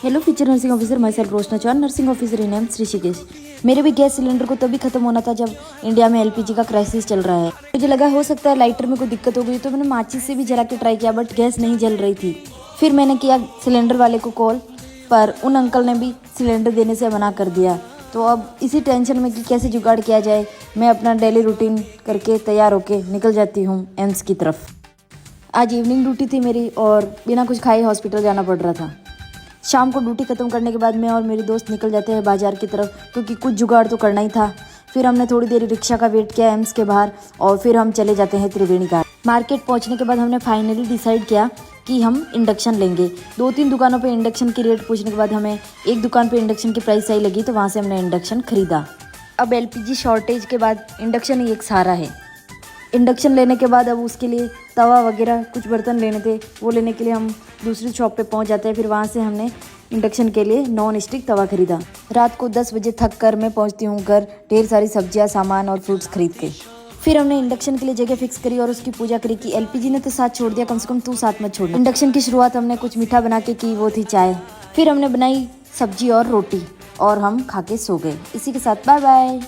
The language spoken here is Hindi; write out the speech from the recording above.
Hello future nursing officer, my self Roshna Chauhan, nursing officer in AIIMS Rishikesh. मेरे भी गैस सिलेंडर को तभी खत्म होना था जब इंडिया में एलपीजी का क्राइसिस चल रहा है। मुझे लगा हो सकता है लाइटर में कोई दिक्कत हो गई, तो मैंने माचिस से भी जला के ट्राई किया, बट गैस नहीं जल रही थी। फिर मैंने किया सिलेंडर वाले को कॉल, पर उन अंकल ने भी सिलेंडर देने से मना कर दिया। तो अब इसी टेंशन में कि कैसे जुगाड़ किया जाए, मैं अपना डेली रूटीन करके तैयार होके निकल जाती हूँ एम्स की तरफ। आज इवनिंग ड्यूटी थी मेरी और बिना कुछ खाए हॉस्पिटल जाना पड़ रहा था। शाम को ड्यूटी खत्म करने के बाद मैं और मेरे दोस्त निकल जाते हैं बाजार की तरफ, क्योंकि कुछ जुगाड़ तो करना ही था। फिर हमने थोड़ी देर रिक्शा का वेट किया एम्स के बाहर और फिर हम चले जाते हैं त्रिवेणी घाट। मार्केट पहुंचने के बाद हमने फाइनली डिसाइड किया कि हम इंडक्शन लेंगे। 2-3 दुकानों पे इंडक्शन की रेट पूछने के बाद हमें एक दुकान पे इंडक्शन की प्राइस सही लगी, तो वहाँ से हमने इंडक्शन खरीदा। अब एलपीजी शॉर्टेज के बाद इंडक्शन ही एक सहारा है। इंडक्शन लेने के बाद अब उसके लिए तवा वगैरह कुछ बर्तन लेने थे, वो लेने के लिए हम दूसरी शॉप पे पहुंच जाते हैं। फिर वहाँ से हमने इंडक्शन के लिए नॉन स्टिक तवा खरीदा। रात को 10 बजे थक कर मैं पहुंचती हूँ घर, ढेर सारी सब्जियां, सामान और फ्रूट्स खरीद के। फिर हमने इंडक्शन के लिए जगह फिक्स करी और उसकी पूजा करी कि एलपीजी ने तो साथ छोड़ दिया, कम से कम तू साथ मत छोड़। इंडक्शन की शुरुआत हमने कुछ मीठा बना के की, वो थी चाय। फिर हमने बनाई सब्जी और रोटी और हम खा के सो गए। इसी के साथ बाय बाय।